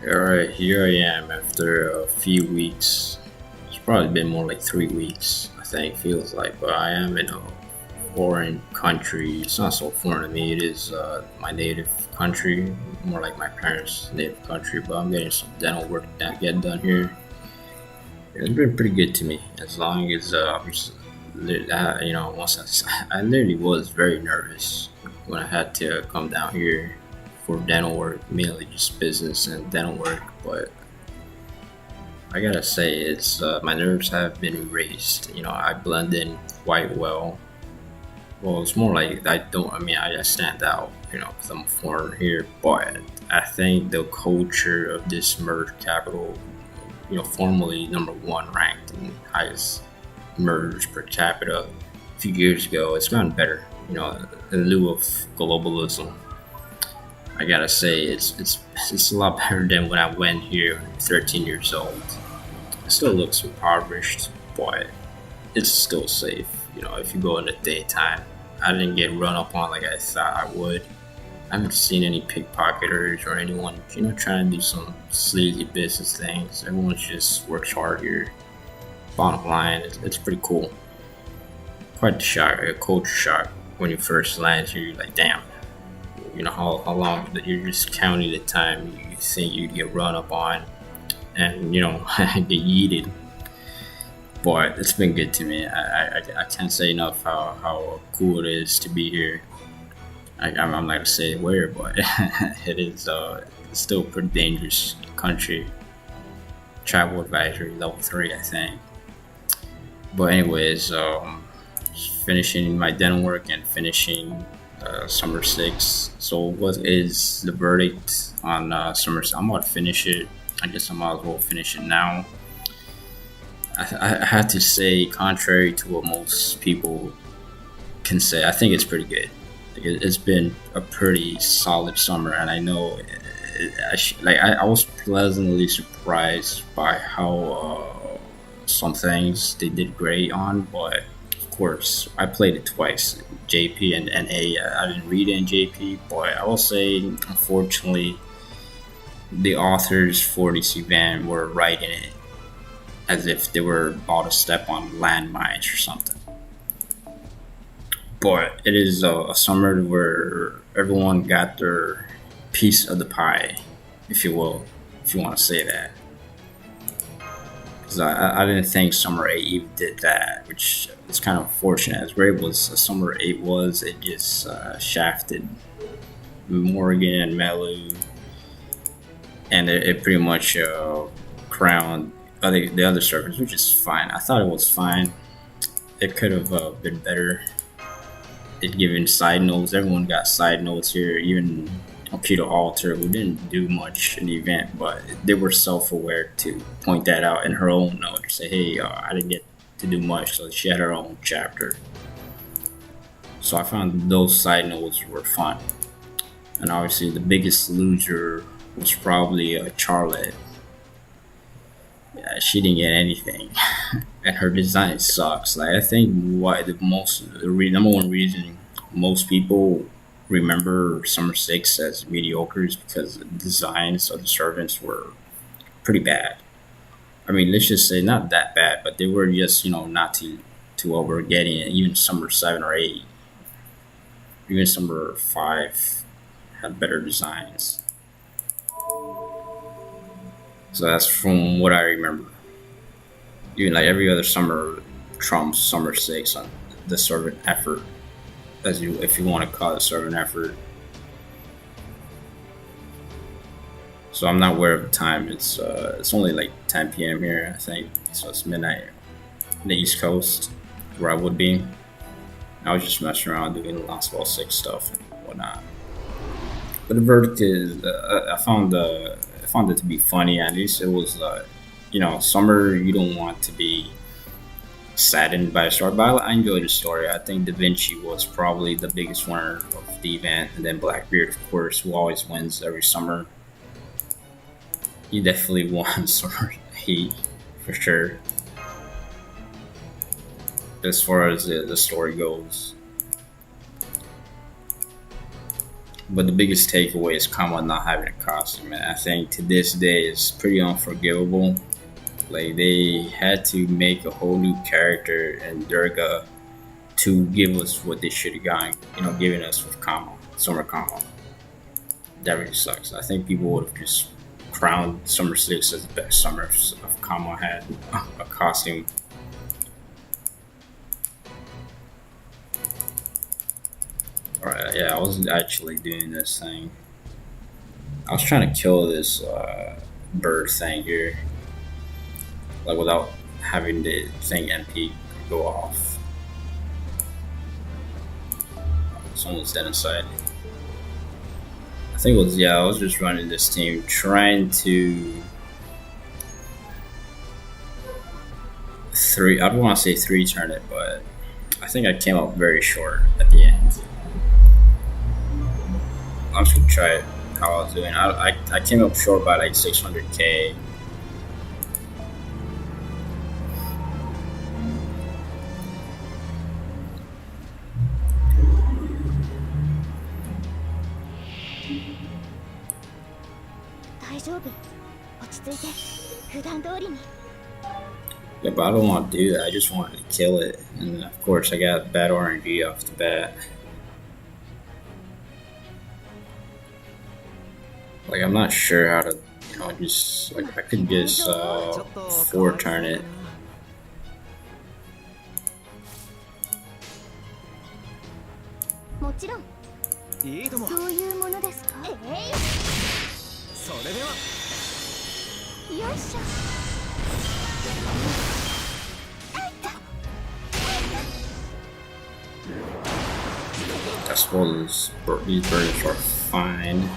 Alright, here I am after a few weeks. It's probably been more like 3 weeks, I think, feels like, but I am in a foreign country. It's not so foreign to me, it is my native country, more like my parents' native country, but I'm getting some dental work that get done here. It's been pretty good to me, as long as, once I literally was very nervous when I had to come down here for dental work, mainly just business and dental work. But I gotta say, it's my nerves have been erased. I blend in quite well. Well, it's more like I don't. I mean, I stand out. Because I'm a foreigner here. But I think the culture of this merged capital, formerly number one ranked and highest mergers per capita a few years ago, it's gotten better. In lieu of globalism, I gotta say it's a lot better than when I went here 13 years old. It still looks impoverished, but it's still safe. If you go in the daytime, I didn't get run up on like I thought I would. I haven't seen any pickpocketers or anyone, trying to do some sleazy business things. Everyone just works hard here. Bottom line, it's pretty cool. Quite the shock, a culture shock when you first land here. You're like, damn. How long that you're just counting the time you think you'd get run up on and get yeeted. But it's been good to me. I can't say enough how cool it is to be here. I'm not gonna say where, but it is it's still a pretty dangerous country. Travel advisory level 3, I think. But anyways, finishing my dental work and finishing summer 6. So what is the verdict on summer? I'm about to finish it. I guess I might as well finish it now. I have to say, contrary to what most people can say, I think it's pretty good. It's been a pretty solid summer, and I know I was pleasantly surprised by how some things they did great on, but of course I played it twice, JP and NA. I didn't read it in JP, but I will say, unfortunately, the authors for this event were writing it as if they were about to step on landmines or something. But it is a summer where everyone got their piece of the pie, if you will, if you want to say that. Because I didn't think Summer 8 even did that, which is kind of unfortunate. As great as Summer 8 was, it just shafted Morgan and Melu, and it pretty much crowned the other servers, which is fine. I thought it was fine. It could have been better. It given side notes. Everyone got side notes here. Even Akita Alter, who didn't do much in the event, but they were self-aware to point that out in her own note. Say, hey, I didn't get to do much, so she had her own chapter. So I found those side notes were fun. And obviously, the biggest loser was probably Charlotte. Yeah, she didn't get anything, and her design sucks. Like, I think the number one reason most people remember Summer 6 as mediocre is because the designs of the servants were pretty bad. I mean, let's just say not that bad, but they were just not to what we're getting. Even Summer 7 or 8, even Summer 5 had better designs. So that's from what I remember. Even like every other summer trumps Summer 6 on the servant effort, if you want to call it servant effort. So I'm not aware of the time. It's only like 10 p.m. here, I think. So it's midnight on the East Coast, where I would be. I was just messing around doing Last of Us 6 stuff and whatnot. But the verdict is, I found it to be funny. At least it was, summer. You don't want to be saddened by a story, but I enjoyed the story. I think Da Vinci was probably the biggest winner of the event, and then Blackbeard, of course, who always wins every summer. He definitely won Summer 8 for sure, as far as the story goes. But the biggest takeaway is Kama not having a costume, and I think to this day is pretty unforgivable. Like they had to make a whole new character in Durga to give us what they should have gotten, giving us with Kama, Summer Kama. That really sucks. I think people would have just crowned Summer 6 as the best summer if Kama had a costume. Alright, yeah, I was actually doing this thing. I was trying to kill this bird thing here, like without having the thing MP go off. Someone's dead inside. I think it was, yeah, I was just running this team trying to I don't want to say 3-turn it, but I think I came up very short at the end. I'm just gonna try it how I was doing. I came up short by like 600k. Yeah, but I don't want to do that. I just wanted to kill it, and of course I got bad RNG off the bat. Like I'm not sure how to, just like I could just 4-turn it. I suppose these birds are fine.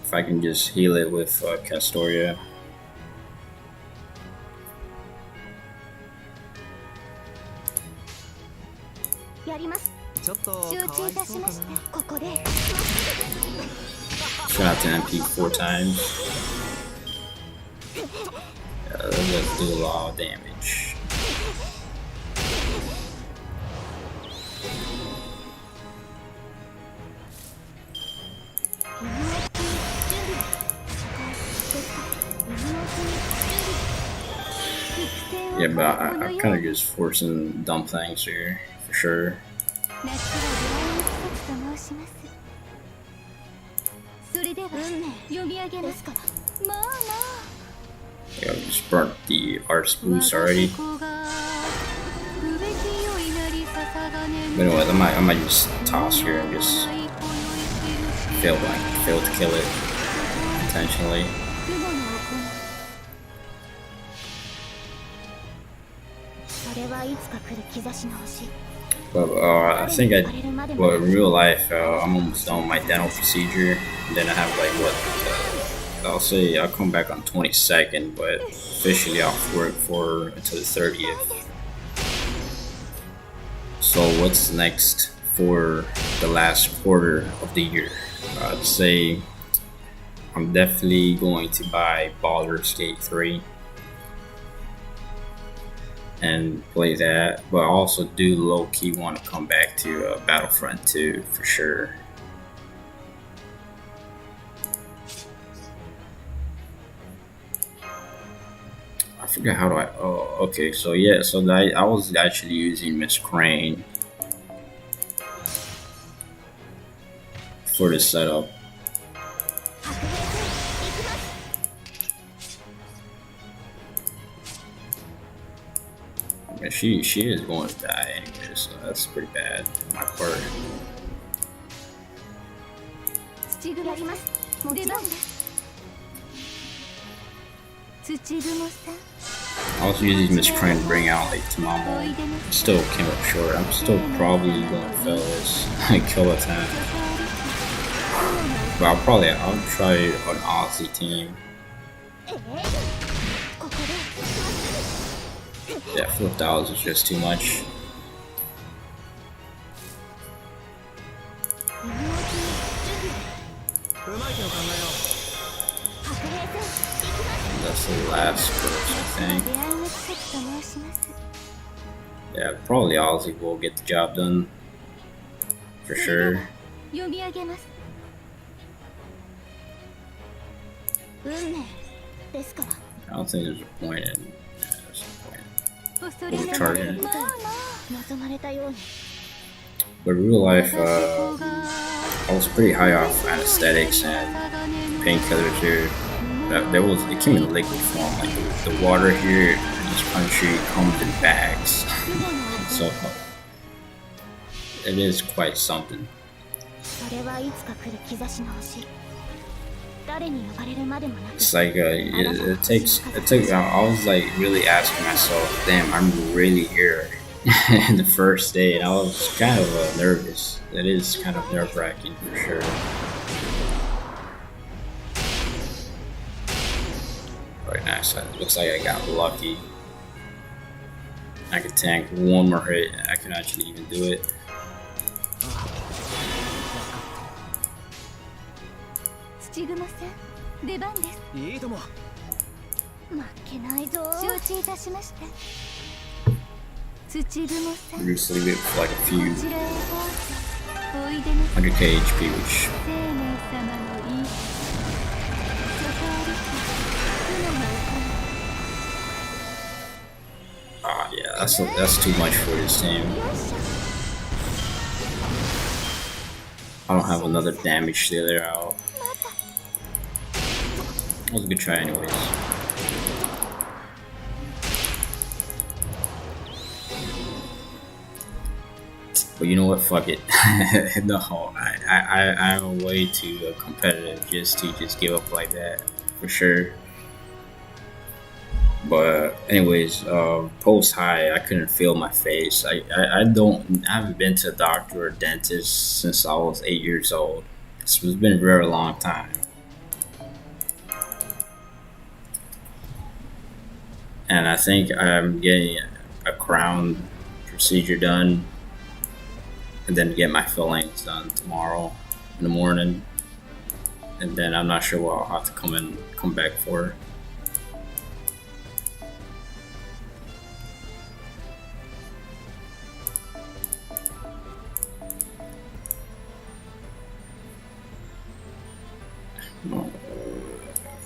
If I can just heal it with Castoria. Just gonna have to MP 4 times. Yeah, let's do a lot of damage. Yeah, but I'm kind of just forcing dumb things here, for sure. Yeah, I just burnt the artist boost already. But anyways, I might just toss here and just fail to kill it intentionally. But I think in real life, I'm almost done with my dental procedure. And then I have like I'll say I'll come back on 22nd, but officially off work until the 30th. So what's next for the last quarter of the year? I'd say I'm definitely going to buy Baldur's Gate 3 and play that, but I also do low-key want to come back to Battlefront 2 for sure. I forgot how do I, oh, okay, so yeah, so I was actually using Miss Crane for this setup. Yeah, she is going to die anyway, so that's pretty bad on my part. I was using Miss Crane to bring out like Tamamo. Still came up short. I'm still probably going to fail this kill attempt. But I'll try an Aussie team. Yeah, $4,000 is just too much. That's the last person, I think. Yeah, probably Aussie will get the job done. For sure. 読み上げます。運命ですから。I don't think there's a point in. There's a point. Overcharging. But real life, I was pretty high off anesthetics and painkillers here. It came in liquid form. Like the water here in this country comes in bags, so it is quite something. It's like it takes. I was like really asking myself, damn, I'm really here. In the first day, and I was kind of nervous. It is kind of nerve-wracking for sure. Very nice. It looks like I got lucky. I could tank one more hit. I can actually even do it. Just leave it for like a few 100k HP, which yeah, that's too much for this team. I don't have another damage dealer out. That was a good try anyways. But you know what? Fuck it. No, I'm way too competitive just to give up like that for sure. But anyways, post high, I couldn't feel my face. I haven't been to a doctor or a dentist since I was 8 years old. It's been a very long time. And I think I'm getting a crown procedure done, and then get my fillings done tomorrow in the morning. And then I'm not sure what I'll have to come back for.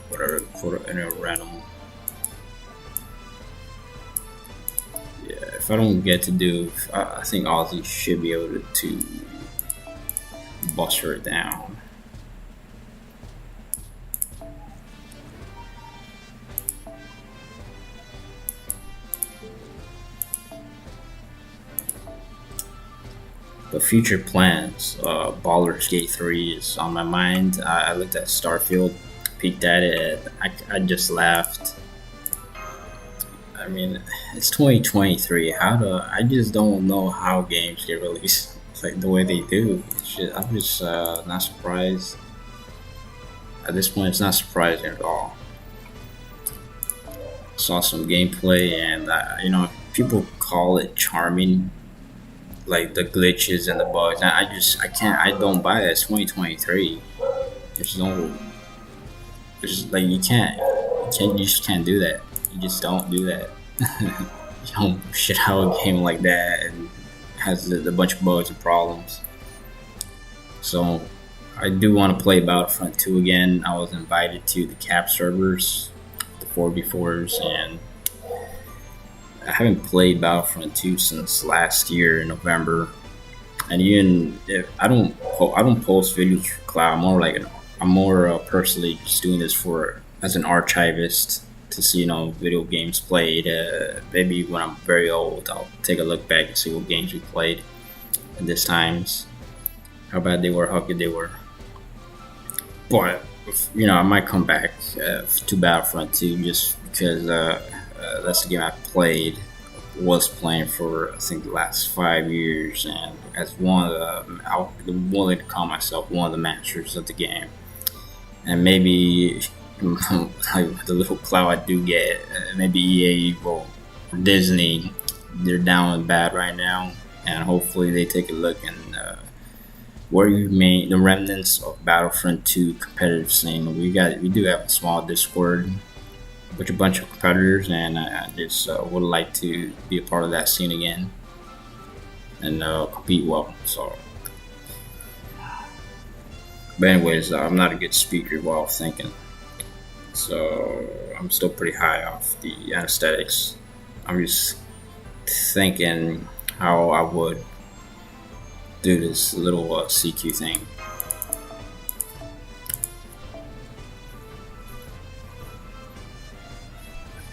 Whatever, put in a random. Yeah, if I don't get to do, I think Ozzy should be able to bust her down. But future plans, Baldur's Gate 3 is on my mind. I looked at Starfield, peeked at it, and I just laughed. I mean, it's 2023. I just don't know how games get released like the way they do. I'm just not surprised. At this point, it's not surprising at all. Saw some gameplay, and people call it charming, like the glitches and the bugs. I don't buy it. It's 2023. You just can't do that. You just don't do that. You don't shit out a game like that and has a bunch of bugs and problems. So I do want to play Battlefront 2 again. I was invited to the cap servers, the 4v4s, and I haven't played Battlefront 2 since last year in November. And even if I don't post videos for cloud, I'm more personally just doing this as an archivist to see video games played. Maybe when I'm very old, I'll take a look back and see what games we played at this times, how bad they were, how good they were. But I might come back to Battlefront 2 just because that's the game I was playing for I think the last 5 years, and as I'm willing to call myself one of the masters of the game. And maybe like the little clout I do get, maybe EA or Disney, they're down and bad right now, and hopefully they take a look and where you made the remnants of Battlefront 2 competitive scene. We do have a small Discord with a bunch of competitors, and I just would like to be a part of that scene again and compete well. So But anyways, I'm not a good speaker while thinking, so I'm still pretty high off the anesthetics. I'm just thinking how I would do this little CQ thing.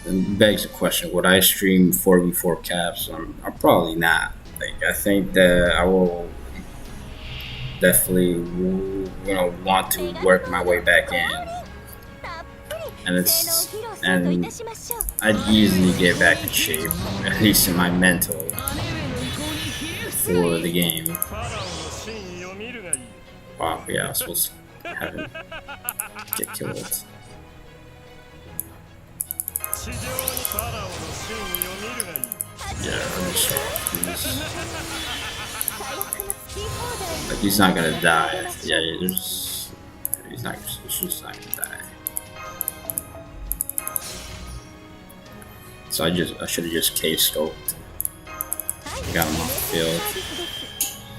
It begs the question: would I stream 4v4 caps? I'm probably not. Like, I think that I will definitely, want to work my way back in, and I'd easily get back in shape, at least in my mental, for the game. Wow, yeah, I was supposed to have him get killed. Yeah, I'm just like, he's not gonna die. Yeah, he's just not gonna die. So I should have just K-scoped. Got him off the field.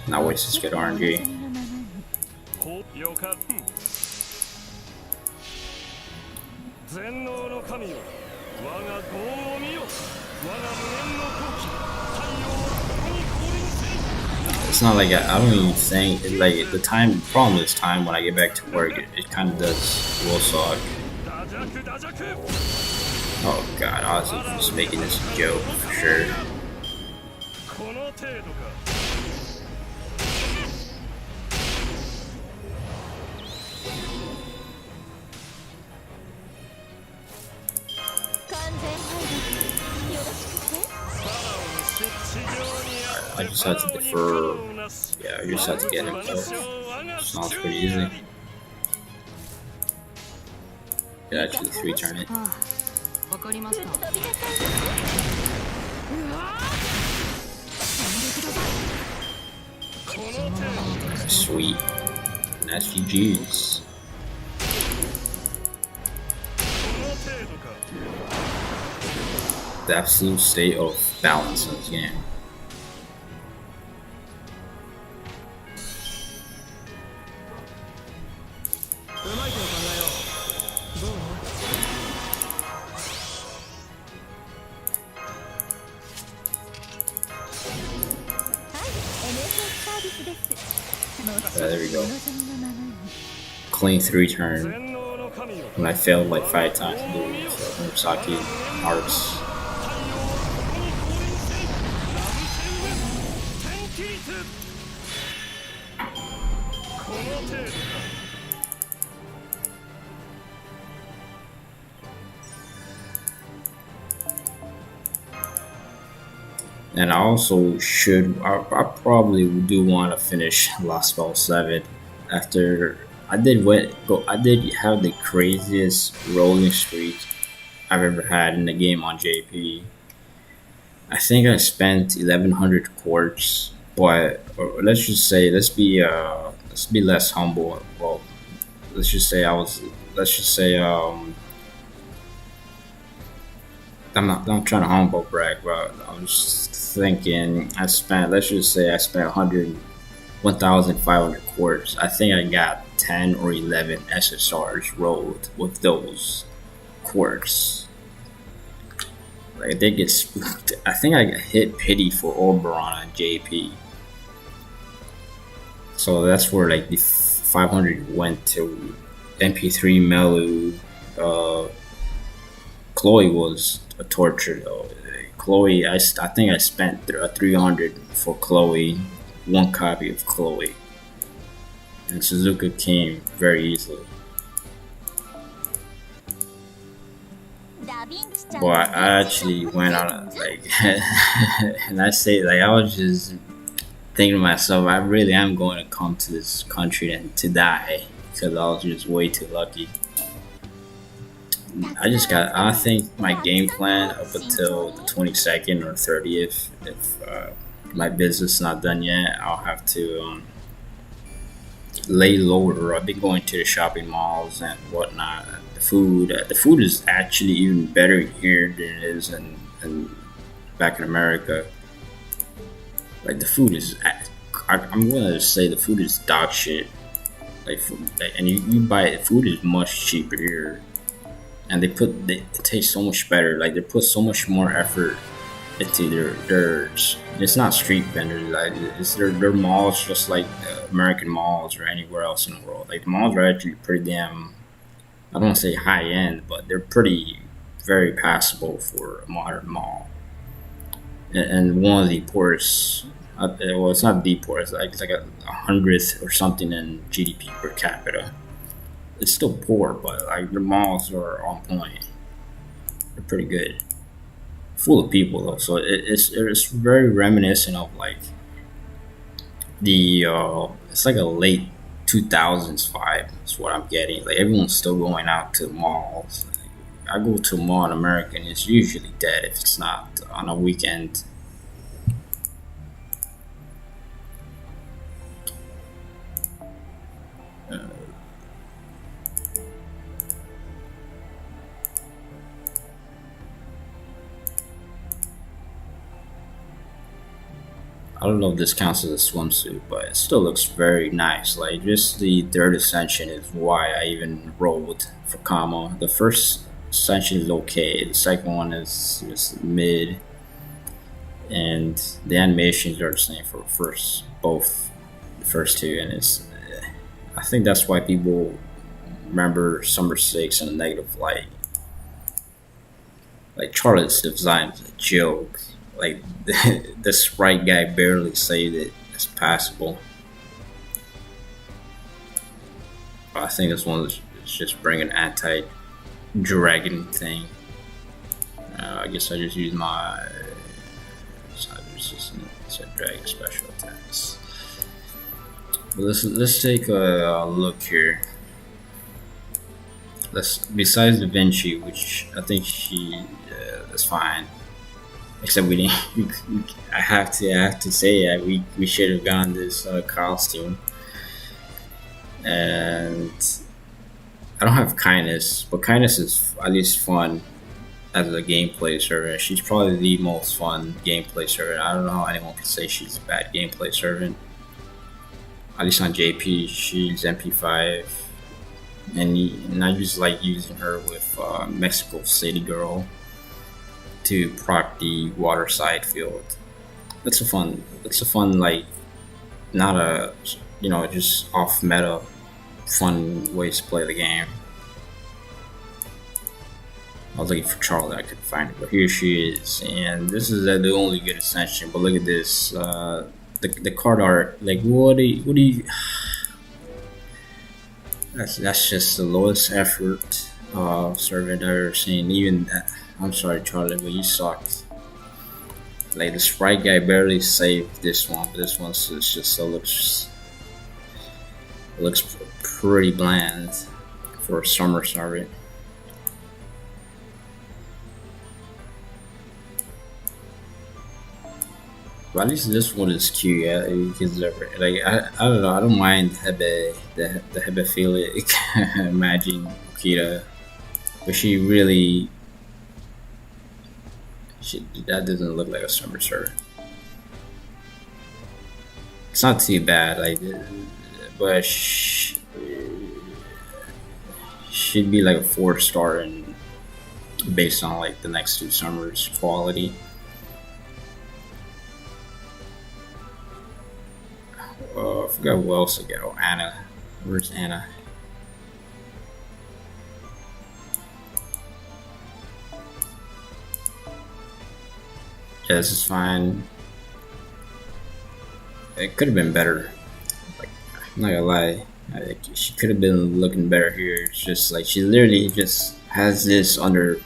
Not waste his good RNG. It's not like I don't even think like the problem is time when I get back to work. It kind of does will suck. Oh god, I was just making this a joke for sure. I just had to defer. Yeah, I just had to get him killed. Sounds pretty easy. Could actually 3-turn it. Sweet. And that's GG's. The absolute state of balance in this game. There we go. Clean 3-turn. When I failed like 5 times to do Murasaki arcs. And I also I probably do want to finish Lost Spell 7 after I did have the craziest rolling streak I've ever had in the game on JP. I think I spent 1100 quartz, but let's just say let's be less humble. Well, let's just say I'm not trying to humble brag, but I'm just thinking let's just say I spent 1,500 quartz. I think I got 10 or 11 SSRs rolled with those quartz. Like, they get spooked. I think I hit pity for Oberon on JP. So that's where like the 500 went to. MP3 Melu. Chloe was a torture though. Chloe, I think I spent 300 for Chloe, 1 copy of Chloe, and Suzuka came very easily. But I actually went on and I say like I was just thinking to myself, I really am going to come to this country and to die because I was just way too lucky. I think my game plan up until the 22nd or 30th, if my business is not done yet, I'll have to lay lower. I've been going to the shopping malls and whatnot. The food is actually even better here than it is in back in America. Like, the food is, I'm gonna say the food is dog shit. and you buy it. Food is much cheaper here, and it tastes so much better. Like they put so much more effort into their. It's not street vendors. Like it's their malls, just like American malls or anywhere else in the world. Like the malls are actually pretty damn. I don't want to say high end, but they're pretty very passable for a modern mall. And one of the poorest. Well, it's not the poorest. It's like a hundredth or something in GDP per capita. It's still poor, but like the malls are on point. They're pretty good. Full of people though, so it's very reminiscent of like the it's like a late 2000s vibe. Is what I'm getting. Like everyone's still going out to malls. I go to a mall in America and it's usually dead if it's not on a weekend. I don't know if this counts as a swimsuit, but it still looks very nice. Like just the third ascension is why I even rolled for Kama. The first ascension is okay. The second one is just mid, and the animations are the same for first both the first two, and it's. I think that's why people remember Summer Six in a negative light. Like Charlotte's design is a joke. Like the sprite guy barely saved it. It's passable. I think this one is just bringing anti-dragon thing. I guess I just use my side resistance and dragon special attacks. But let's take a look here. Let's besides Da Vinci, which I think she is fine. Except we didn't. I have to say that we should have gotten this costume. And I don't have kindness, but kindness is at least fun as a gameplay servant. She's probably the most fun gameplay servant. I don't know how anyone can say she's a bad gameplay servant. At least on JP, she's MP5, and I just like using her with Mexico City Girl to proc the water side field. It's a fun like not a just off meta fun ways to play the game. I was looking for Charlotte, I couldn't find her, but here she is, and this is the only good ascension. But look at this, the card art. Like what do you that's just the lowest effort servant I've ever seen. Even that. I'm sorry, Charlie, but you sucked. Like the sprite guy barely saved this one, but this one's just looks pretty bland for a summer servant. But at least this one is cute. Yeah, because like I don't know. I don't mind the hebephilic Imagine Okita, but she really. That doesn't look like a summer servant. It's not too bad, like, but she'd be like a 4-star and based on like the next two summers quality. I forgot who else I got. Oh, Anna. Where's Anna? Yeah, this is fine. It could have been better. Like, I'm not gonna lie. She could have been looking better here. It's just like she literally just has this under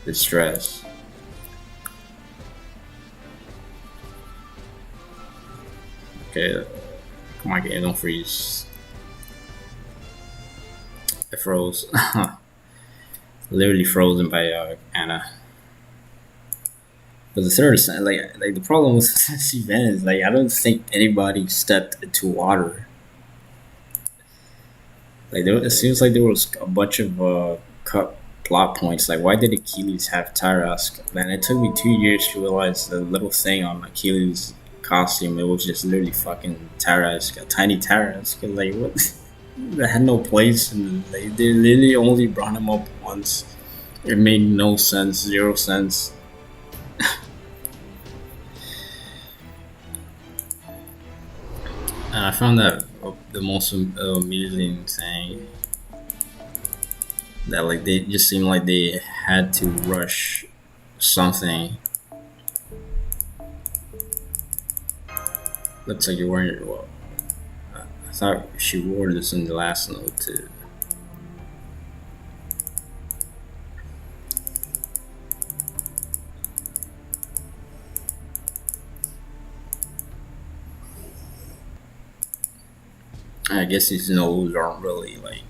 the stress. Okay, come on, game, don't freeze. I froze. Literally frozen by Anna. But the third, like the problem with this event is like I don't think anybody stepped into water. Like it seems like there was a bunch of cut plot points. Like why did Achilles have Tyrask? Man, it took me 2 years to realize the little thing on Achilles' costume. It was just literally fucking Tarask, a tiny Tarask. Like what? That had no place, and they literally only brought him up once. It made no sense, 0 sense. And I found that the most amusing thing, that like they just seemed like they had to rush something. Looks like you're wearing it. Well, I thought she wore this in the last note too. I guess these notes aren't really like.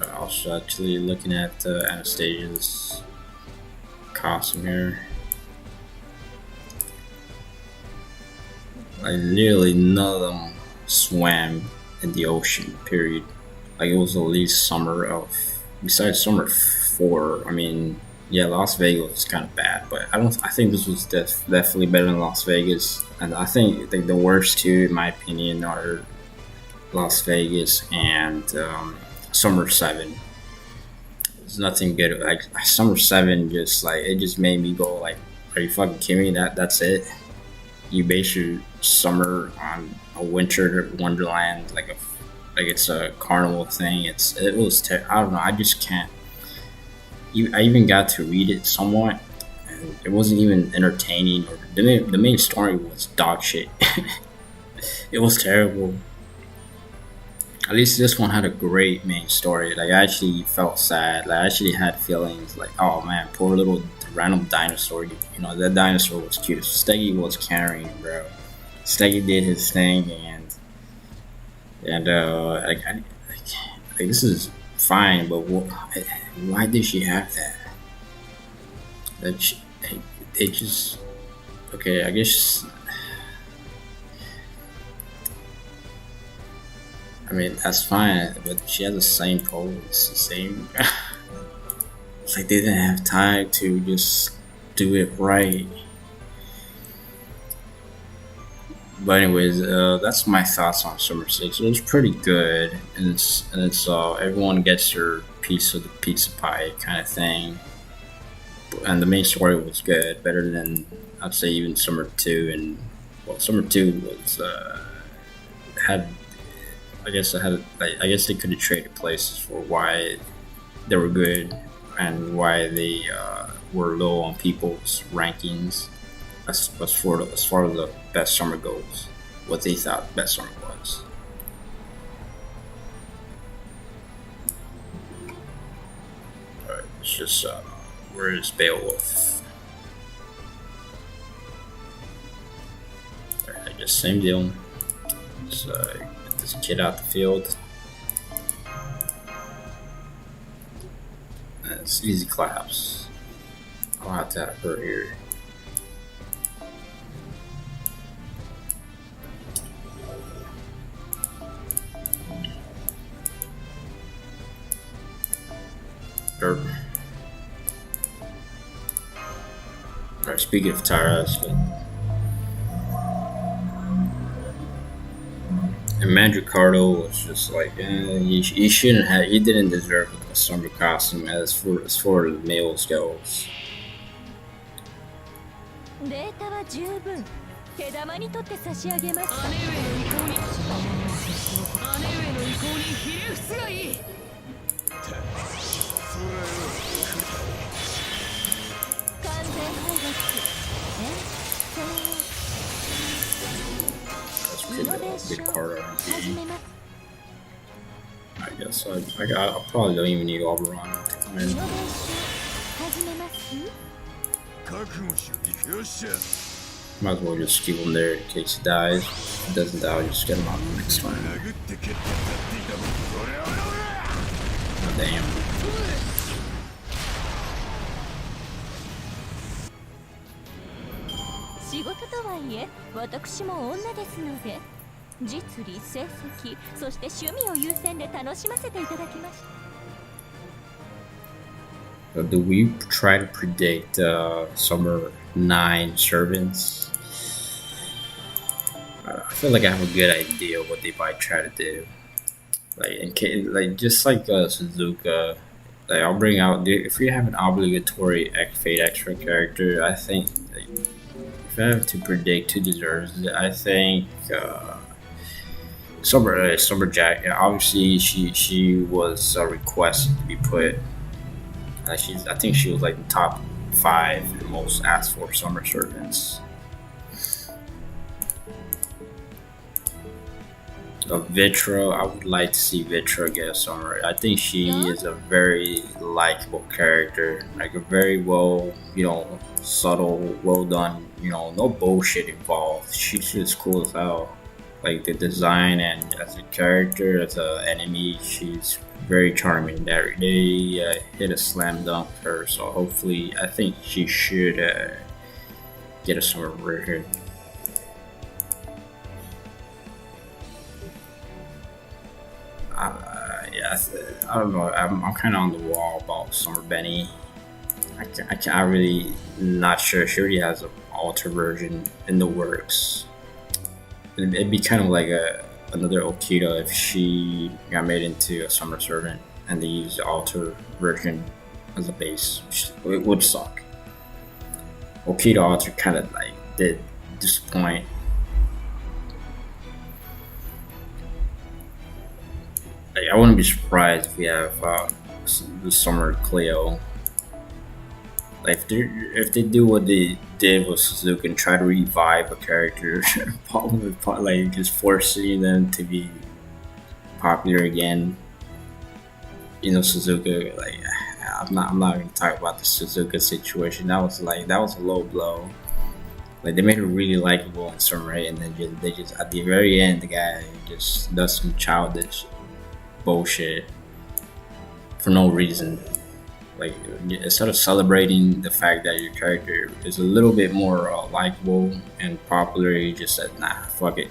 I was actually looking at Anastasia's costume here. Like literally none of them swam in the ocean. Period. Like it was at least summer of. Besides summer 4, I mean, yeah, Las Vegas was kind of bad, but I don't. I think this was definitely better than Las Vegas, and I think the worst two, in my opinion, are Las Vegas and Summer 7. There's nothing good. Like Summer 7, just like it just made me go like, "Are you fucking kidding me? That's it? You base your summer on a winter wonderland, like it's a carnival thing. It was I don't know. I just can't. I even got to read it somewhat, and it wasn't even entertaining. Or the main story was dog shit. It was terrible. At least this one had a great main story. Like I actually felt sad. Like I actually had feelings. Like oh man, poor little random dinosaur. You know that dinosaur was cute. Steggy was carrying, bro. Steggy did his thing, and this is fine, but why did she have that? They just okay. I guess. I mean that's fine, but she has the same pose, the same. It's like they didn't have time to just do it right. But anyways, that's my thoughts on Summer 6. It was pretty good, and it's everyone gets their piece of the pizza pie kind of thing. And the main story was good, better than I'd say even Summer 2. And well, Summer 2 was had. I guess they could have traded places for why they were good and why they were low on people's rankings as far as the best summer goes, what they thought best summer was. Alright, it's just where is Beowulf? Alright, I guess same deal. Just get this kid out the field. It's easy claps. I'll have to have her here. Alright, speaking of Tara, and Mandricardo was just like, you shouldn't have, he didn't deserve a summer costume as far as the males goes. データは十分。手玉にとって差し上げます。姉上の意向にひれ伏すがいい。完全敗北。リノベーション始めます。I guess I probably don't even need Oberon to come in. リノベーション始めます。 Might as well just keep him there in case he dies. If he doesn't die, I'll just get him out the next time. Oh, damn. 仕事とはいえ、私も女ですので、実利、成績、そして趣味を優先で楽しませていただきました。Do we try to predict summer 9 servants? I feel like I have a good idea what they might try to do. Like in case, like just like Suzuka, like I'll bring out if we have an obligatory Fate extra character. I think like, if I have to predict who deserves it, I think Summer Jack. Yeah, obviously, she was requested to be put. I think she was like the top 5 most asked for summer servants. Vitra, I would like to see Vitra get a summer. I think she is a very likable character, like a very well, subtle, well done. No bullshit involved. She's just cool as hell. Like the design and as a character, as an enemy, she's very charming. They hit a slam dunk with her, so hopefully, I think she should get a summer version. Yeah, I don't know. I'm kind of on the wall about Summer Benny. I really not sure. She already has an alter version in the works. It'd be kind of like another Okita if she got made into a summer servant and they used the alter version as a base, which would suck. Okita alter kind of like did disappoint. Like, I wouldn't be surprised if we have the summer Cleo. Like if they do what they did with Suzuki and try to revive a character, like just forcing them to be popular again. Suzuki. Like I'm not going to talk about the Suzuki situation. That was a low blow. Like they made her really likable in Summer 8, and then they just at the very end, the guy just does some childish bullshit for no reason. Like instead of celebrating the fact that your character is a little bit more likable and popular, you just said, nah, fuck it.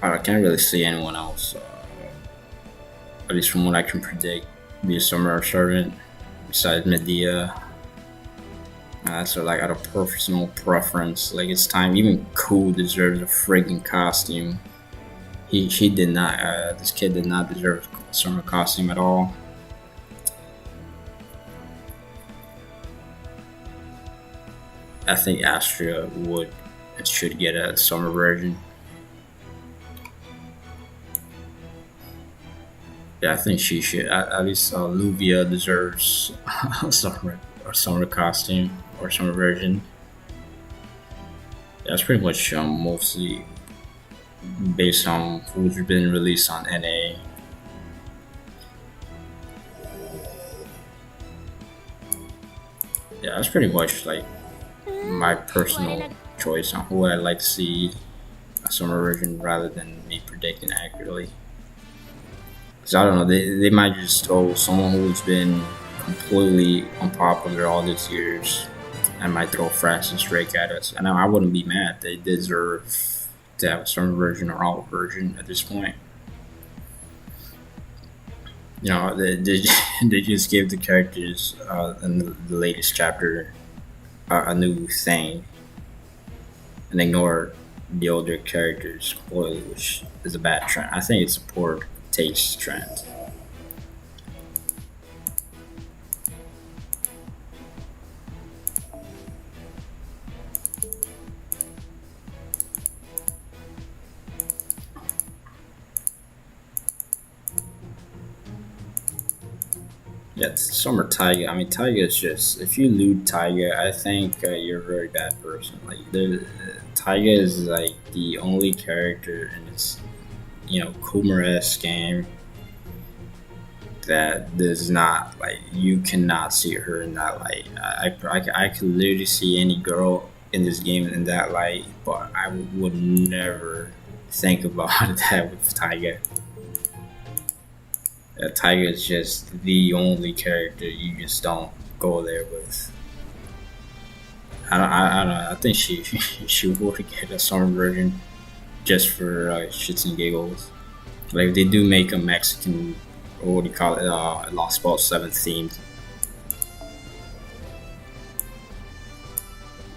I can't really see anyone else, at least from what I can predict, be a summer servant besides Medea. So like out of personal preference, like it's time. Even Cool deserves a friggin' costume. He did not. This kid did not deserve a summer costume at all. I think Astria should get a summer version. Yeah, I think she should. At least Luvia deserves a summer costume or summer version. That's pretty much mostly based on who's been released on NA. Yeah, that's pretty much like my personal choice on who I'd like to see a summer version rather than me predicting accurately. Because I don't know, they might just throw someone who's been completely unpopular all these years and might throw Francis Drake at us. And I wouldn't be mad. They deserve to have a summer version or alt version at this point. They just give the characters in the latest chapter a new thing and ignore the older characters completely, which is a bad trend. I think it's a poor taste trend. Yeah, it's Summer Taiga. I mean, Taiga is just, if you loot Taiga, I think you're a very bad person. Like, Taiga is like the only character in this, Kumara-esque game that does not, like, you cannot see her in that light. I could literally see any girl in this game in that light, but I would never think about that with Taiga. Tiger is just the only character you just don't go there with. I don't know. I think she would get a summer version just for shits and giggles. Like if they do make a Mexican what do you call it? Lost Ball 7 themed.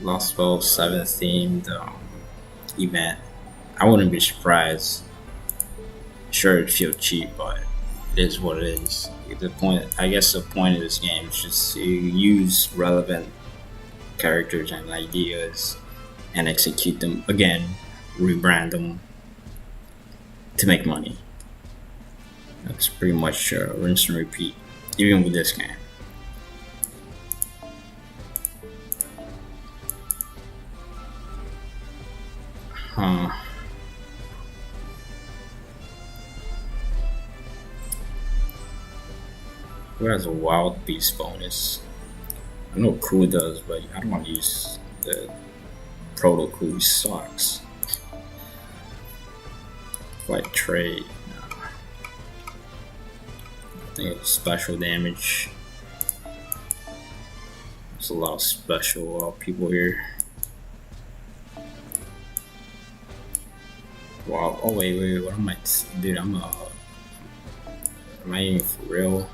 Lost Ball 7 themed event. I wouldn't be surprised. Sure, it feels cheap, but it is what it is. The point, I guess, the point of this game is just to use relevant characters and ideas and execute them again, rebrand them to make money. That's pretty much rinse and repeat, even with this game. Who has a wild beast bonus? I know Ku does, but I don't want to use the Proto Ku. He sucks. Like trade. I think it's special damage. There's a lot of special people here. Wow. Oh wait. What am I, dude? Am I even for real?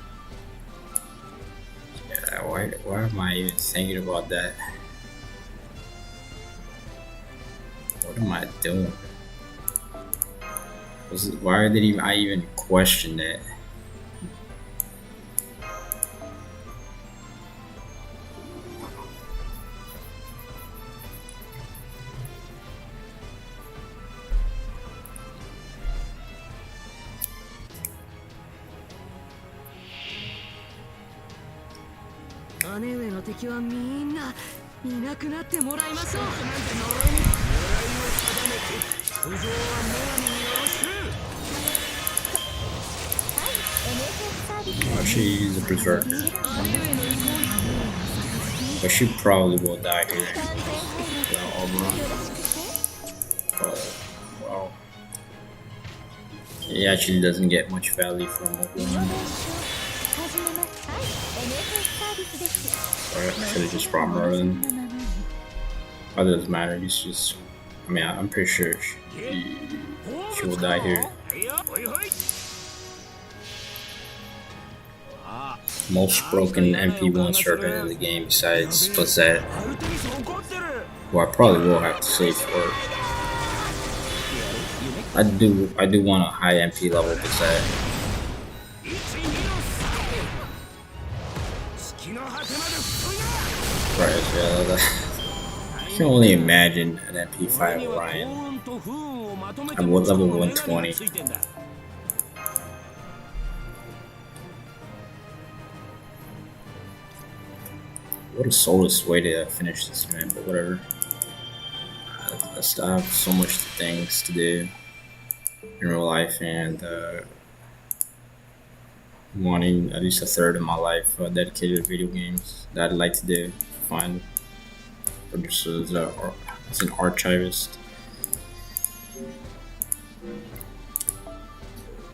Yeah. Why am I even thinking about that? What am I doing? Why did I even question that? Oh, she's a berserker. But she probably will die here. But, wow. He actually doesn't get much value from Oklahoma. I should have just brought Merlin. It doesn't matter, he's just... I mean, I'm pretty sure she will die here. Most broken MP1 servant in the game besides Bazette, who I probably will have to save for. I do want a high MP level Bazette. Right, yeah, I can only imagine an MP5 Orion at level 120. What a soulless way to finish this, man, but whatever. I still have so much things to do in real life, and wanting at least a third of my life dedicated to video games that I'd like to do. Find producers as an archivist.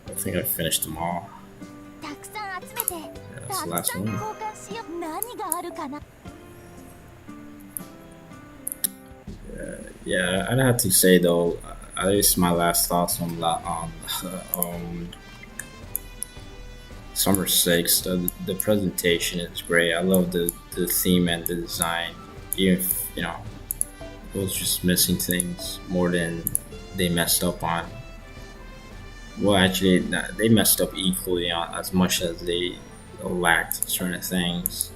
I think I finished them all. Yeah, that's the last one. Yeah, I'd have to say though, at least my last thoughts on Summer 6. The presentation is great. I love the theme and the design. Even if, you know, it was just missing things more than they messed up on. Well, actually, they messed up equally on as much as they lacked certain things.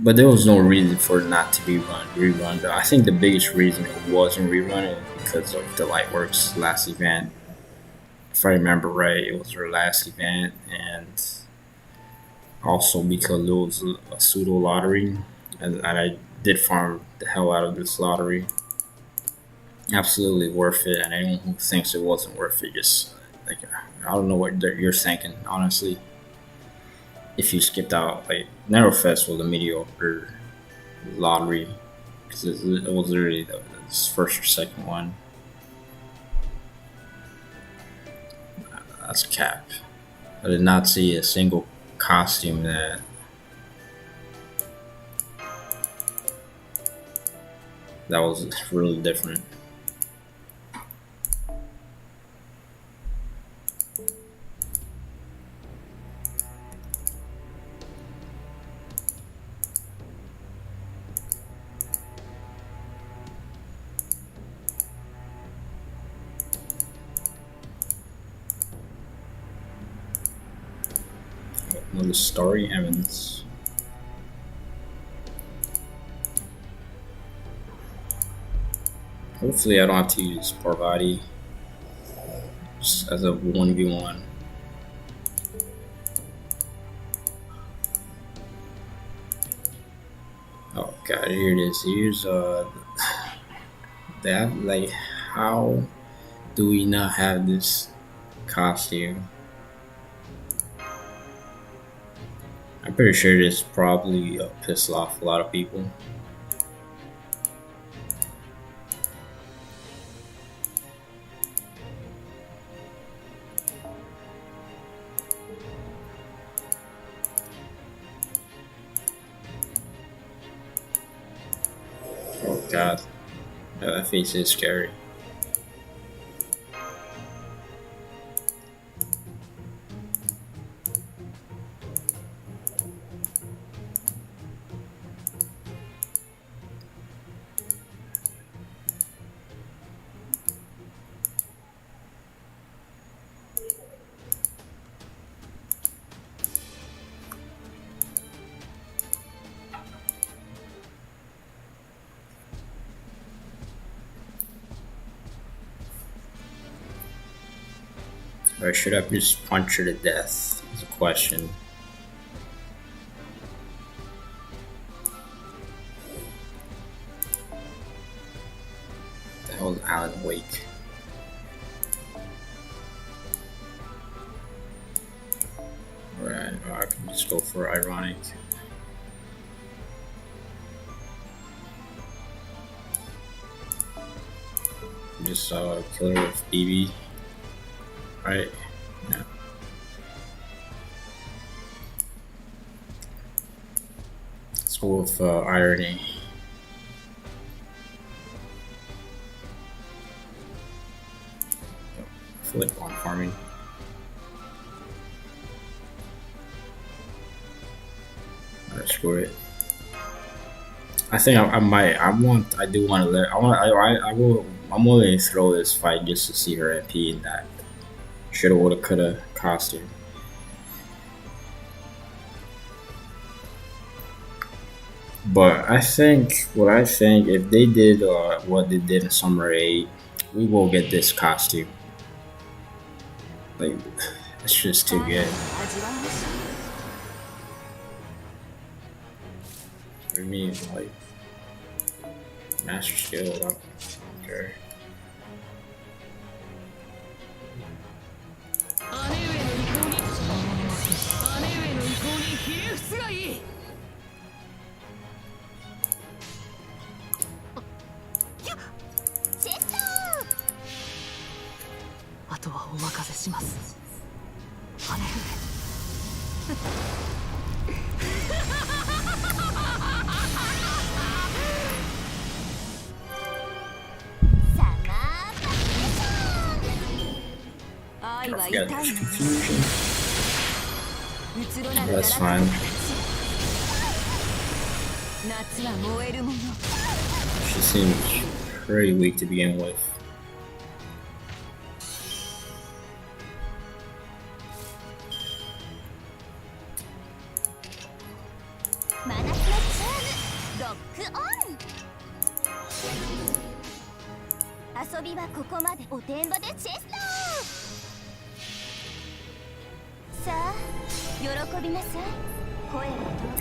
But there was no reason for it not to be rerun. I think the biggest reason it wasn't rerun was because of the Lightworks last event. If I remember right, it was their last event, and also because it was a pseudo lottery, and I did farm the hell out of this lottery. Absolutely worth it, and anyone who thinks it wasn't worth it, just like, I don't know what you're thinking, honestly. If you skipped out, like, Narrow Fest was a mediocre lottery because it was literally the first or second one. That's cap. I did not see a single costume that was really different. on the story elements. Hopefully I don't have to use Parvati just as a 1v1. Oh god, here it is. Here's that, like, how do we not have this costume? I'm pretty sure this probably pissed off a lot of people. Oh god, that face is scary. Or should I just punch her to death? Is a question. What the hell is Alan Wake? Alright, I can just go for ironic. Just kill her with BB. Right? Yeah. Let's go with irony. Flip on farming. Alright, screw it. I think I do want to let. I'm willing to throw this fight just to see her MP in that. Shoulda, woulda, coulda costume. But I think if they did what they did in Summer 8, we will get this costume. Like, it's just too good. For me, like, master skill, I don't care. I forgot there's confusion. That's fine. She seems pretty weak to begin with.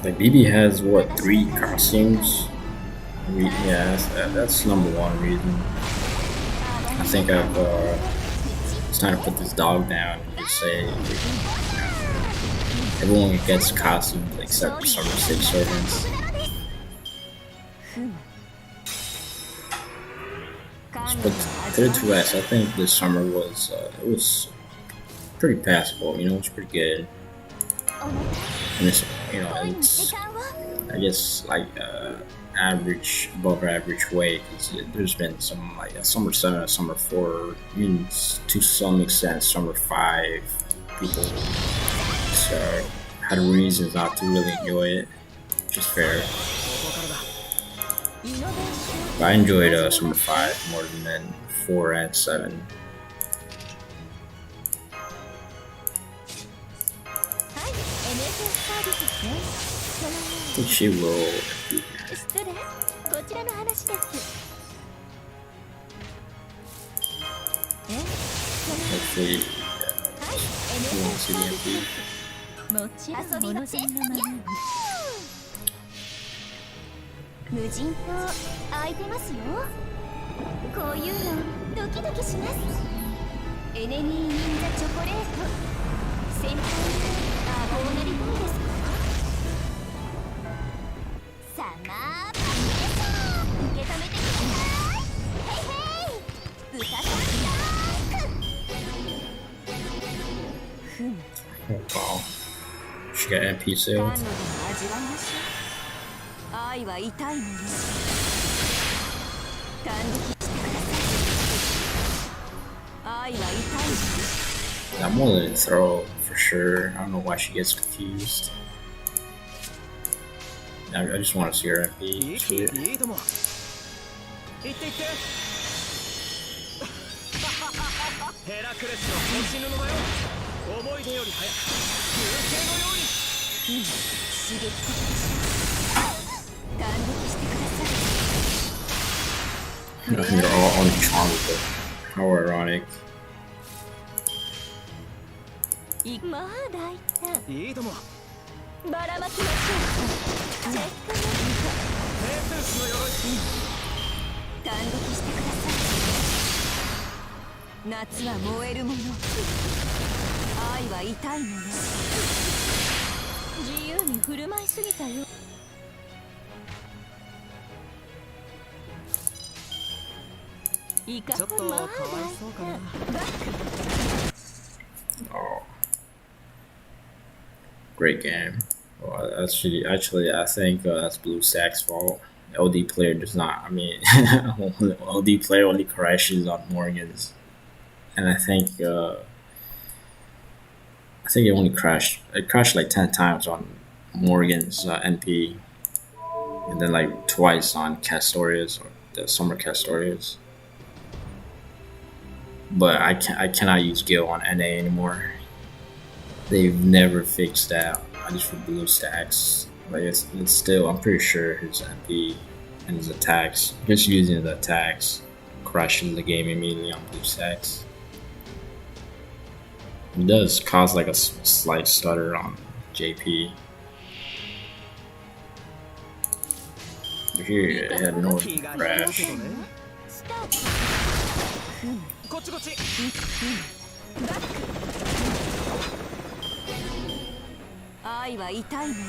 Like, BB has what, 3 costumes? Yeah, that's number one reason. I think it's time to put this dog down and just say everyone gets costumes except for Summer 6 servants. But to the 2S, I think this summer was it was pretty passable. You know, it's pretty good. And it's, you know, it's, I guess, like average, above average weight. There's been some like a Summer 7, a Summer 4, even to some extent Summer 5 people. So had reasons not to really enjoy it, which is fair. But I enjoyed Summer 5 more than 4 and 7. think she will. 失礼、こちらの話です。Hopefully, はい、she won't see the MP. もちろんモノゼンのままに。無人島空いてますよ。こういうのドキドキします。エネミー・イン・ザ・チョコレート。先輩にこうなりたいですか？サマーパニケソン受け止めてください。ヘイヘイ豚さんライク。Wow. She got MP 感 sales. 度でも味わいましょう。愛は痛いもの。感激してください。愛は痛いもの。I'm willing to throw for sure. I don't know why she gets confused. I just want to see her MP. It's weird. いいとも行って行ってヘラクレスの星の名前を思い出より早く流星のように刺激的でしょ。感激してください。 They're all on charm with it. How ironic. まあ大胆。いいともばらまきましょう。チェックメイト。メースの鎧感激してください。夏は燃えるもの。愛は痛いもの。自由に振る舞いすぎたよ。いかちょっとかわいそうかな。バック。 Oh, great game. Well, actually, I think that's Blue Stack's fault. LD player does not. I mean, LD player only crashes on Morgan's, and I think it only crashed. It crashed like 10 times on Morgan's NP, and then like twice on Castorias or the Summer Castorias. But I cannot use Gil on NA anymore. They've never fixed that. I just for blue stacks. Like it's still, I'm pretty sure his MP and his attacks, just using the attacks, crashing the game immediately on blue stacks. It does cause like a slight stutter on JP. But here it had no crash. こっちこっち愛は痛いもの。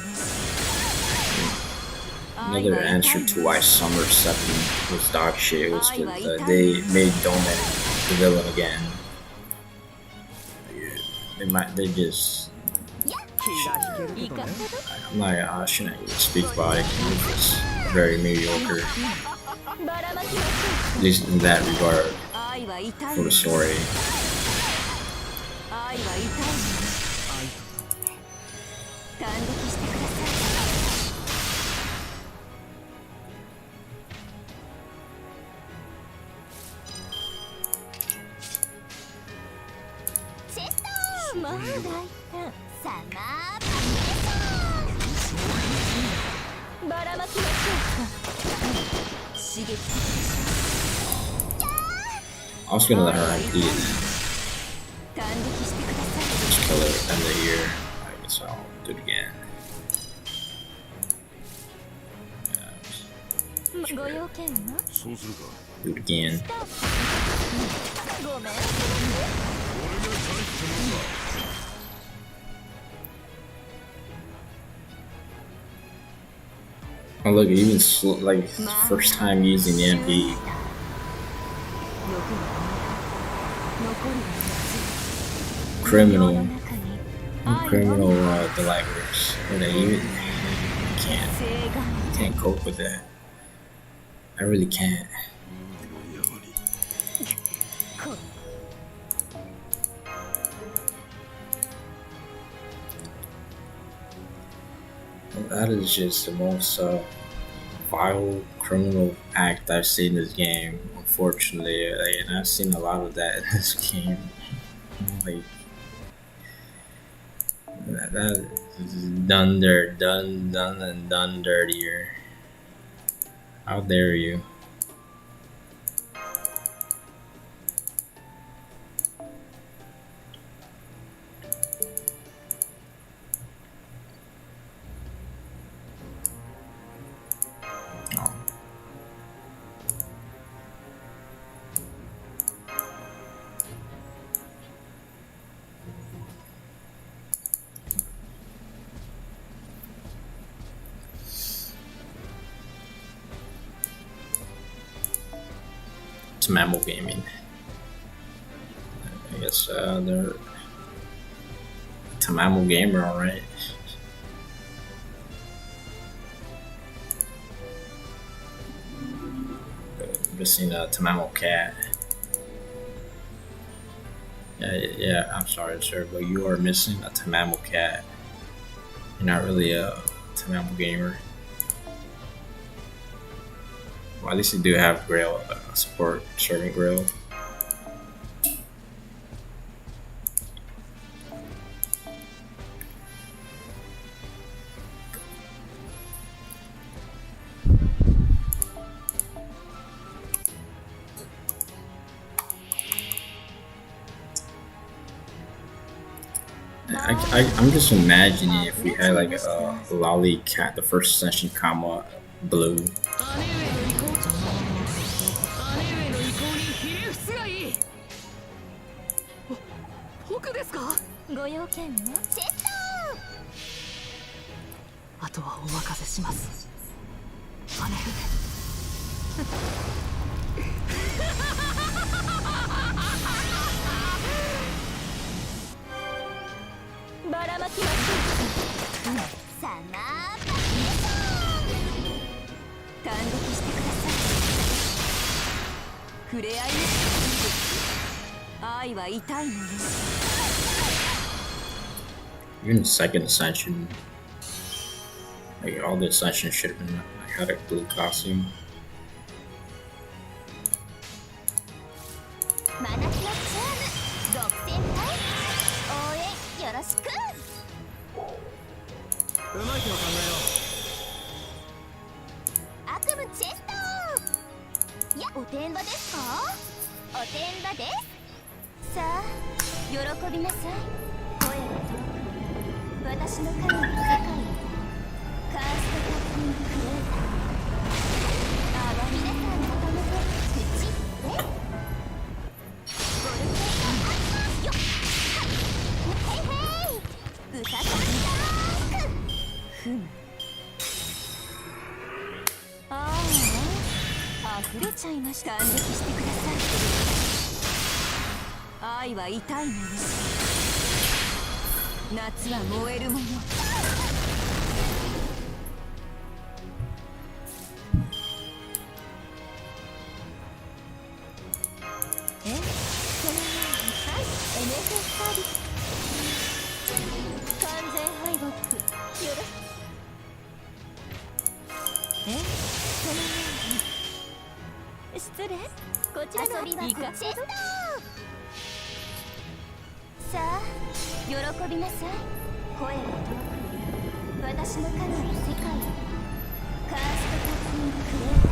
Another answer to why Summer 7 was dog shit was because they made Doman the villain again. They just. 気が引けるけどね I'm not, I shouldn't even speak about it. It was very mediocre, ばらまきましょ at least in that regard う。愛は痛い for も the の。 story. 愛は痛いもの。感激してください。チェストまあ大胆。サマーパニケソン。ばらまきましょうか。刺激的でし I was gonna let her MP and ょ。感激してくださ just kill her end of the year. I guess I'll do it again. い。ご用件は？ Do it again. ごめん。 Oh look, even like first time using the MP. 残るは Criminal, 夏。世の中に criminal delighters. Or they even can't 正眼 can't cope with that. I really can't. こ That is just the most vile criminal act I've seen in this game. Unfortunately, and I've seen a lot of that in this game. Like that Done there, done and done dirtier. How dare you? Oh. It's Mammal Gaming. I guess they're Tamamo Gamer, alright. Missing a Tamamo Cat. Yeah, I'm sorry, sir, but you are missing a Tamamo Cat. You're not really a Tamamo Gamer. Well, at least you do have Grail support, serving Grail. I'm just imagining if we had like a Lolly Cat, the first session comma blue. 姉上の意向にひれ伏すがいい。僕ですか？ご用件はチェストあとはお任せします。姉上ばらまきましょう。サマーバリエーション感激してください。触れ合いの愛は痛いもの。 Even the second ascension, like all the ascension should have been like had a blue costume. 真夏のチャーム独占隊応援よろしく。うまい手を考悪夢チェストいやおてんばですか？おてんばです。さあ喜びなさい。声を遠く私の神の世界へ。カーストタッピングクレーター。あわ皆さんまとめて口でゴルフェアよっへいへいうささんだーくふむ。ああ、溢れちゃいました。感激してください。愛は痛いもの。夏は燃えるもの。え、そのように、はい、NFS サービス。完全敗北。よろしく。え、そのように。失礼。こちらの遊びはいかチェストさあ喜びなさい。声を遠く私の神の世界へ。カーストタッピングクレーター。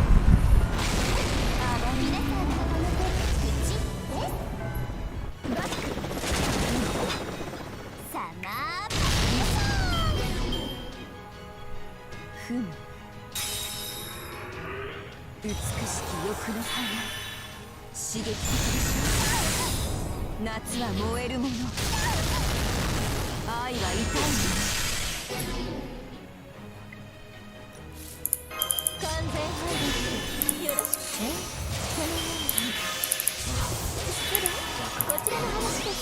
あわ皆さんまとめて口ですバックサマーバリエーションふむ。美しき欲の花。刺激的でしょう。夏は燃えるもの。愛は痛いもの。完全敗北。よろしく。そのように。失礼。こちらの話です。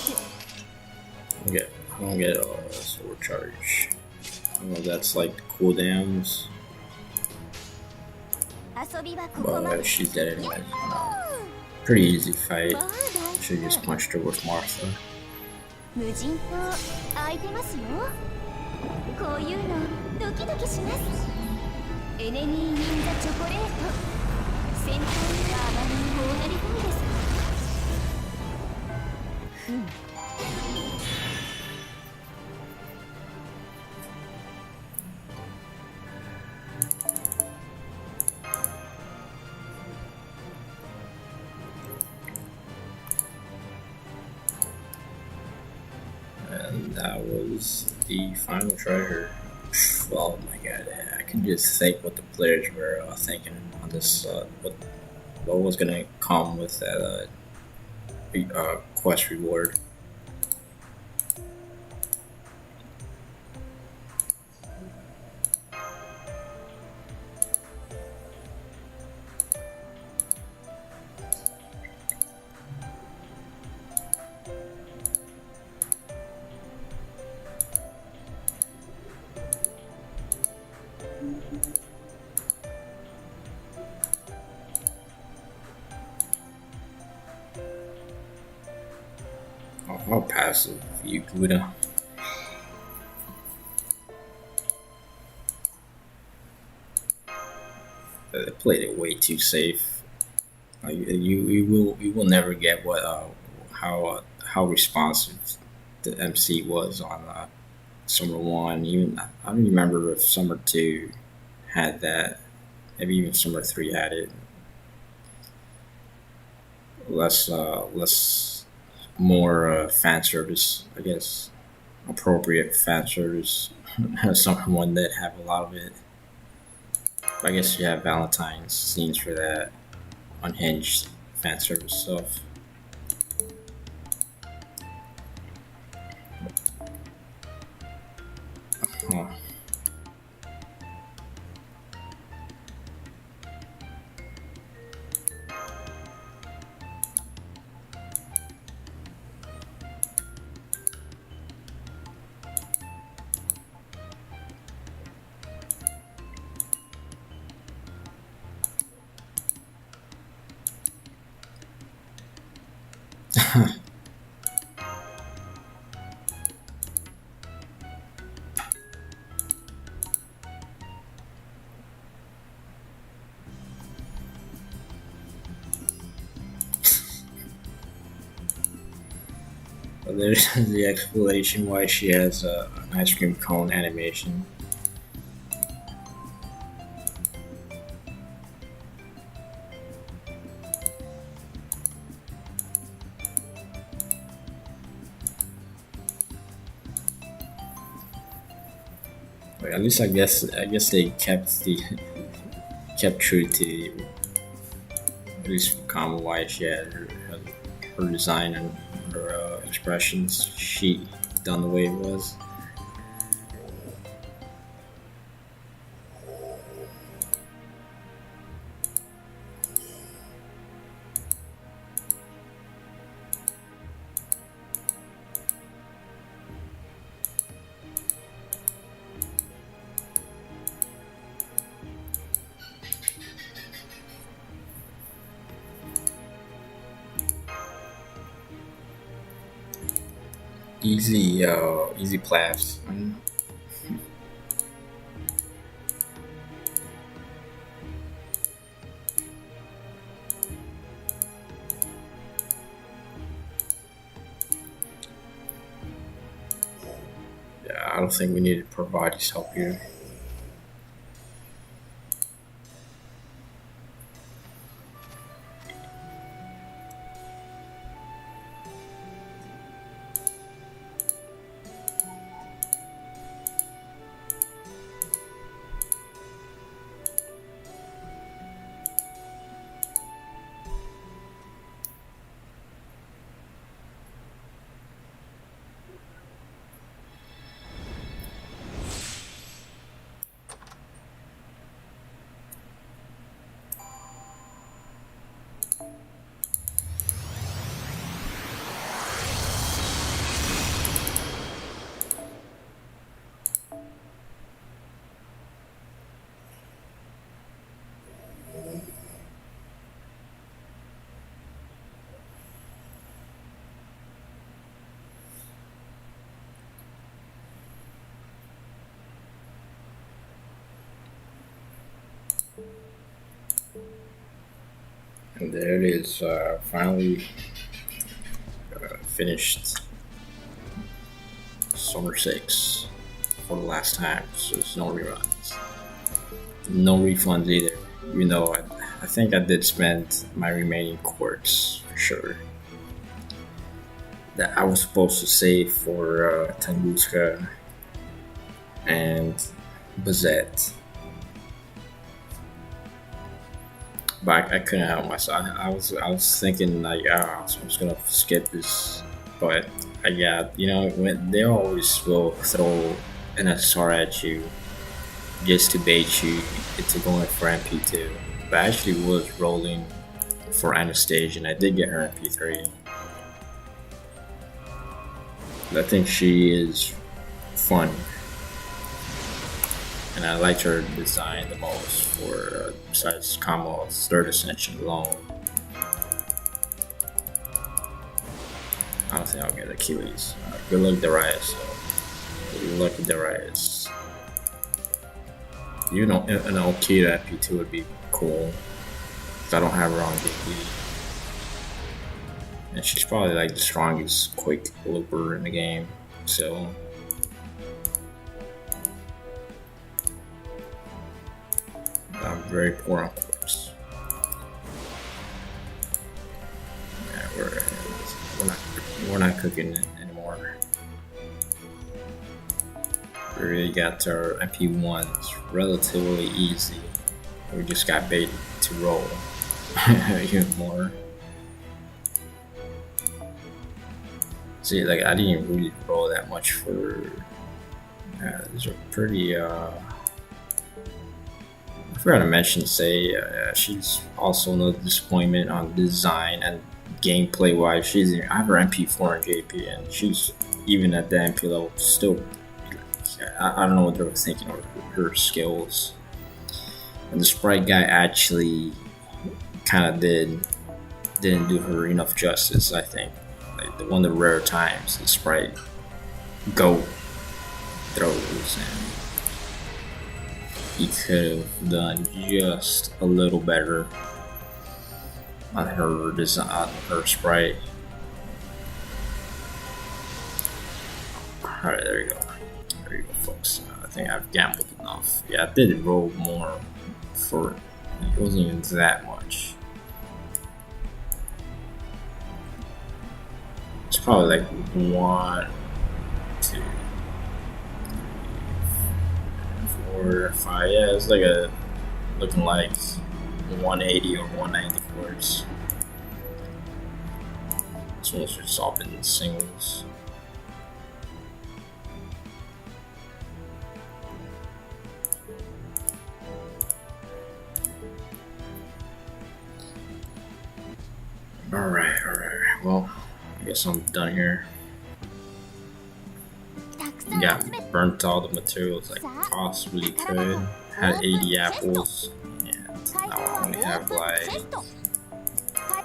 I don't get a sword charge. I don't know if that's like cooldowns, 遊びはここまで。 but she's dead anyway. Pretty easy fight. まあ大 Should just punched her with Martha. 無人島空いてますよ。こういうのドキドキします。エネミー忍者チョコレート。先輩があまりにこうなりたいですか？ふむ。That was the final treasure. Oh my god, I could just think what the players were thinking on this. What was gonna come with that quest reward. Oh, how passive you Gouda. They played it way too safe. You will never get what how responsive the MC was on Summer One. Even I don't remember if Summer Two had that. Maybe even Summer Three had it. Less more fan service, I guess. Appropriate fan service. Summer One that have a lot of it. I guess you have Valentine's scenes for that. Unhinged fan service stuff. Huh. There's the explanation why she has an ice cream cone animation. But at least I guess they kept true to at least for Kama why she had her design and her expressions. She done the way it was. Easy plaps. Yeah, I don't think we need to provide his help here. And there it is, finally finished Summer 6 for the last time. So there's no reruns. No refunds either. Even though I think I did spend my remaining quartz for sure. that I was supposed to save for Tunguska and Bazette. But I couldn't help myself. I was thinking like, so I'm just gonna skip this, but I got, when they always will throw an SR at you just to bait you into going for MP2. But I actually was rolling for Anastasia, and I did get her MP3. I think she is fun, and I liked her design the most for besides Kamal's third ascension alone. I don't think I'll get Achilles. Good luck, Darius. Good luck, Darius. An Okita MP2 would be cool, because I don't have her on DP. And she's probably like the strongest quick looper in the game, so. I'm very poor on clips. Yeah, we're not cooking it anymore. We really got our MP1s relatively easy. We just got baited to roll even more. See, like I didn't even really roll that much for. These are pretty. I forgot to mention, she's also another disappointment on design and gameplay wise. I have her MP4 and JP, and she's even at the MP level still. I don't know what they were thinking of her skills. And the sprite guy actually kind of didn't do her enough justice. I think like one of the rare times the sprite go throws, and he could have done just a little better on her design, on her sprite. Alright, there you go. There you go, folks. I think I've gambled enough. Yeah, I did roll more for it. It wasn't even that much. It's probably like 1, 2, 4, 5. Yeah, it's like looking like 180 or 190 chords. This one's just all been singles. Alright. Well, I guess I'm done here. Got burnt all the materials I possibly could. Had 80 apples, and now I only have like. I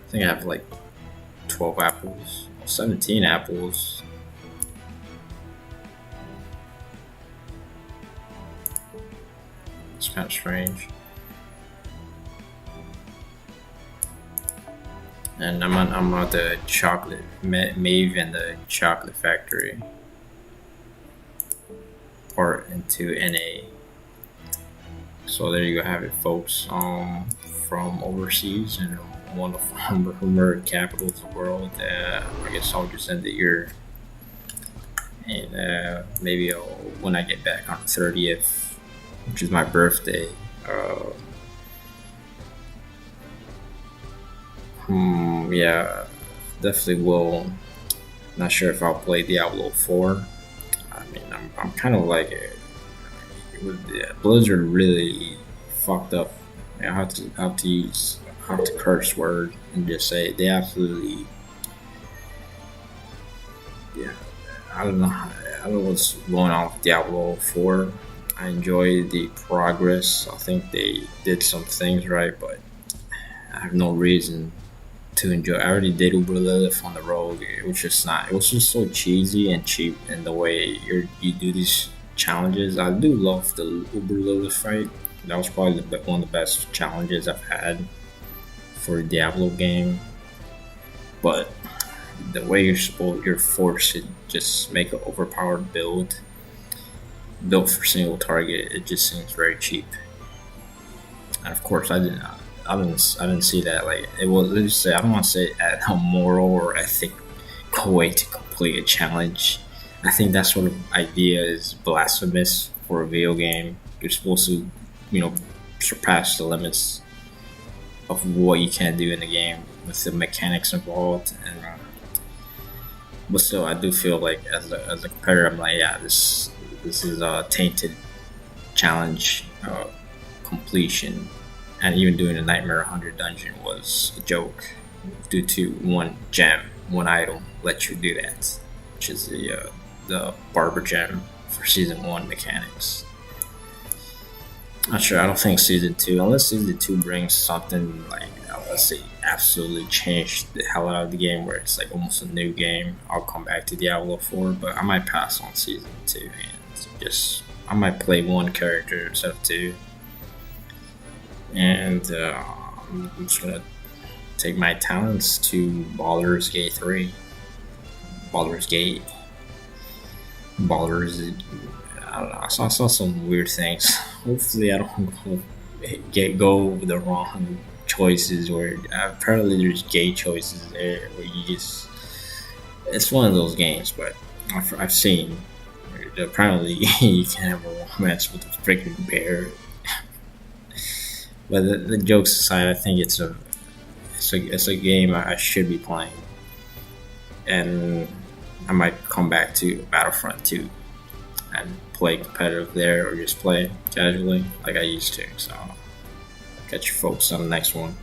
think I have like 12 apples, 17 apples. It's kind of strange. And I'm on the chocolate Maeve and the chocolate factory part into NA. So there you have it, folks. From overseas and one of the former capitals of the world. I guess I'll just end it here, and maybe when I get back on the 30th, which is my birthday. Yeah, definitely will. Not sure if I'll play Diablo 4. I mean, I'm kind of like Blizzard really fucked up. I have to curse word and just say they absolutely. Yeah, I don't know what's going on with Diablo 4. I enjoy the progress. I think they did some things right, but I have no reason to enjoy. I already did Uber Lilith on the road. It was just so cheesy and cheap in the way you do these challenges. I do love the Uber Lilith fight. That was probably one of the best challenges I've had for a Diablo game. But the way you're forced to just make an overpowered build built for single target, it just seems very cheap. And of course, I didn't see that. Like it was. Let's just say I don't want to say a moral or ethical way to complete a challenge. I think that sort of idea is blasphemous for a video game. You're supposed to, surpass the limits of what you can do in the game with the mechanics involved. And but still, I do feel like as a competitor, I'm like, yeah, this is a tainted challenge completion, and even doing the Nightmare 100 dungeon was a joke due to one gem, one item let you do that, which is the barber gem for season 1 mechanics. Not sure. I don't think season 2, unless season 2 brings something like, let's say, absolutely change the hell out of the game, where it's like almost a new game, I'll come back to Diablo 4. But I might pass on season 2 and just I might play one character instead of two, and I'm just gonna take my talents to Baldur's Gate 3. Baldur's Gate. Baldur's. I don't know. I saw some weird things. Hopefully, I don't go the wrong choices. Or apparently, there's gay choices there where you just. It's one of those games, but I've seen. Apparently, you can have a romance with a freaking bear. But the jokes aside, I think it's a game I should be playing, and I might come back to Battlefront 2 and play competitive there, or just play casually like I used to. So, catch you folks on the next one.